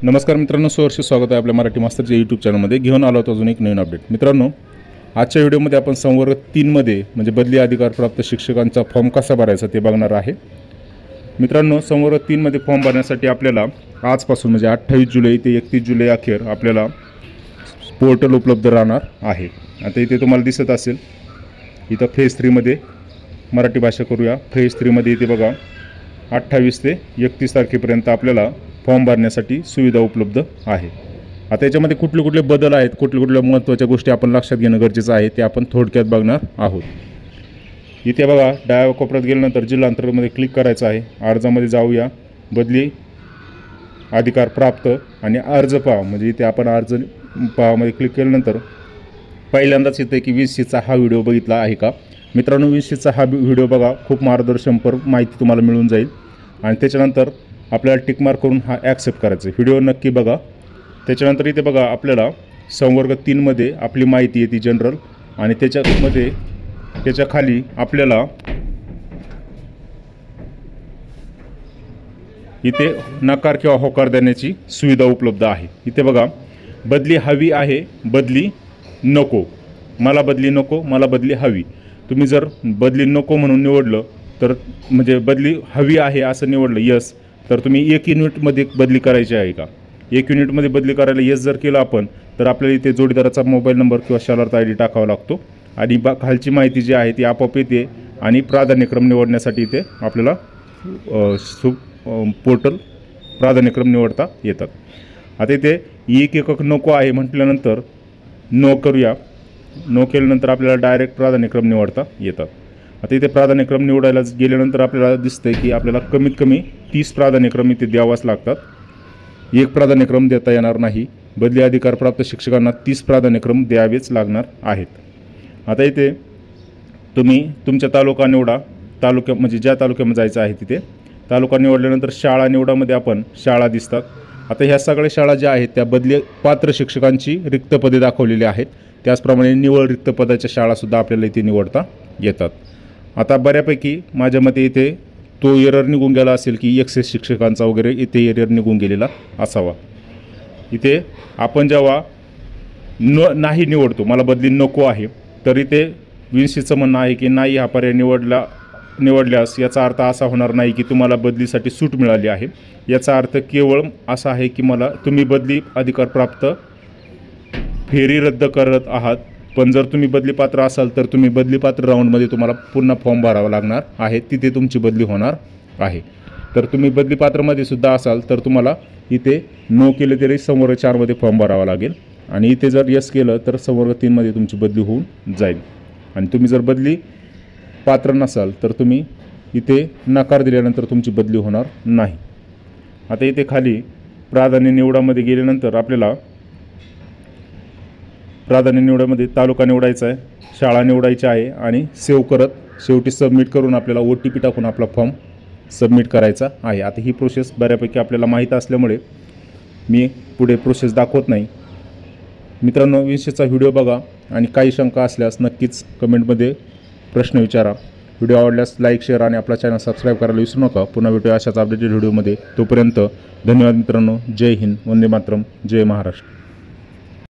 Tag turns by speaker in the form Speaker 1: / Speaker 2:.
Speaker 1: नमस्कार मित्रांनो, सहर्ष स्वागत आहे आपल्या मराठी मास्तरच्या यूट्यूब चॅनलमध्ये. घेऊन आलो होतो अजून एक नवीन अपडेट. मित्रांनो, आजच्या व्हिडिओमध्ये आपण संवर्ग 3 मध्ये म्हणजे बदली अधिकार प्राप्त शिक्षकांचा फॉर्म कसा भरायचा ते बघणार आहे. मित्रांनो, संवर्ग 3 मध्ये फॉर्म भरण्यासाठी आपल्याला आजपासून म्हणजे 28 जुलै ते 31 जुलै अखेर आपल्याला पोर्टल उपलब्ध राहणार आहे. आता इथे तुम्हाला दिसत असेल, इथं फेज 3 मध्ये मराठी भाषा करूया. फेज 3 मध्ये इथे बघा 28 ते 31 तारखेपर्यंत आपल्याला फॉर्म भरण्यासाठी सुविधा उपलब्ध आहे. आता याच्यामध्ये कुठले कुठले बदल आहेत, कुठल्या महत्त्वाच्या गोष्टी आपण लक्षात घेणं गरजेचं आहे ते आपण थोडक्यात बघणार आहोत. इथे बघा डाव्या कोपऱ्यात गेल्यानंतर जिल्हा अंतर्गतमध्ये क्लिक करायचं आहे. अर्जामध्ये जाऊया, बदली अधिकार प्राप्त आणि अर्ज पहा. म्हणजे इथे आपण अर्ज पहामध्ये क्लिक केल्यानंतर पहिल्यांदाच येतं की 20चा हा व्हिडिओ बघितला आहे का. मित्रांनो, 20चा हा व्हिडिओ बघा, खूप मार्गदर्शनपर माहिती तुम्हाला मिळून जाईल. आणि त्याच्यानंतर आपल्याला टिकमार्क करून हा ॲक्सेप्ट करायचा. व्हिडिओ नक्की बघा. त्याच्यानंतर इथे बघा आपल्याला संवर्ग 3 मध्ये आपली माहिती येते जनरल, आणि त्याच्यामध्ये त्याच्या खाली आपल्याला इथे नकार किंवा होकार देण्याची सुविधा उपलब्ध आहे. इथे बघा बदली हवी आहे, बदली नको, मला बदली नको, मला बदली हवी. तुम्ही जर बदली नको म्हणून निवडलं तर म्हणजे बदली हवी आहे असं निवडलं यस, तर तुम्ही 1 युनिटमध्ये बदली करायची आहे का. 1 युनिटमध्ये बदली करायला यस जर केलं आपण, तर आपल्याला इथे जोडीदाराचा मोबाईल नंबर किंवा शालार्थ ID टाकावा लागतो. आणि खालची माहिती जी आहे ती आपोआप येते. आणि प्राधान्यक्रम निवडण्यासाठी इथे आपल्याला पोर्टल प्राधान्यक्रम निवडता येतात. आता इथे एक एकक नको आहे म्हटल्यानंतर नो करूया. नो केल्यानंतर आपल्याला डायरेक्ट प्राधान्यक्रम निवडता येतात. आता इथे प्राधान्यक्रम निवडायला गेल्यानंतर आपल्याला दिसतंय की आपल्याला कमीत कमी 30 प्राधान्यक्रम इथे द्यावाच लागतात. एक प्राधान्यक्रम देता येणार नाही. बदली अधिकार प्राप्त शिक्षकांना 30 प्राधान्यक्रम द्यावेच लागणार आहेत. आता इथे तुम्ही तुमच्या तालुका निवडा. तालुक्या म्हणजे ज्या तालुक्यामध्ये जायचं आहे तिथे तालुका निवडल्यानंतर शाळा निवडामध्ये आपण शाळा दिसतात. आता ह्या सगळ्या शाळा ज्या आहेत त्या बदली पात्र शिक्षकांची रिक्त पदे दाखवलेली आहेत. त्याचप्रमाणे निवड रिक्त पदाच्या शाळासुद्धा आपल्याला इथे निवडता येतात. आता बऱ्यापैकी माझ्या मते इथे तो एरर निघून गेला असेल की एक्सेस शिक्षकांचा वगैरे इथे एरर निघून गेलेला असावा. इथे आपण जेव्हा नाही निवडतो, मला बदली नको आहे, तर इथे विन्सीचं म्हणणं आहे की नाही हा पर्याय निवडल्यास याचा अर्थ असा होणार नाही की तुम्हाला बदलीसाठी सूट मिळाली आहे. याचा अर्थ केवळ असा आहे की तुम्ही बदली अधिकार प्राप्त फेरी रद्द करत आहात. पण जर तुम्ही बदलीपात्र असाल तर तुम्ही बदलीपात्र राऊंडमध्ये तुम्हाला पुन्हा फॉर्म भरावा लागणार आहे. तिथे तुमची बदली होणार आहे. तर तुम्ही बदलीपात्रमध्ये सुद्धा असाल तर तुम्हाला इथे नो केले तरी संवर्ग 4 मध्ये फॉर्म भरावा लागेल. आणि इथे जर यस केलं तर संवर्ग 3 मध्ये तुमची बदली होऊन जाईल. आणि तुम्ही जर बदली पात्र नसाल तर तुम्ही इथे नकार दिल्यानंतर तुमची बदली होणार नाही. आता इथे खाली प्राधान्य निवडामध्ये गेल्यानंतर आपल्याला प्राधान्य निवडामध्ये तालुका निवडायचा आहे, शाळा निवडायची आहे आणि सेव्ह करत शेवटी सबमिट करून आपल्याला OTP टाकून आपला फॉर्म सबमिट करायचा आहे. आता ही प्रोसेस बऱ्यापैकी आपल्याला माहीत असल्यामुळे मी पुढे प्रोसेस दाखवत नाही. मित्रांनो, 20चा व्हिडिओ बघा आणि काही शंका असल्यास नक्कीच कमेंटमध्ये प्रश्न विचारा. व्हिडिओ आवडल्यास लाईक, शेअर आणि आपला चॅनल सबस्क्राईब करायला विसरू नका. पुन्हा भेटूया अशाच अपडेटेड व्हिडिओमध्ये. तोपर्यंत धन्यवाद मित्रांनो. जय हिंद, वंदे मातरम, जय महाराष्ट्र.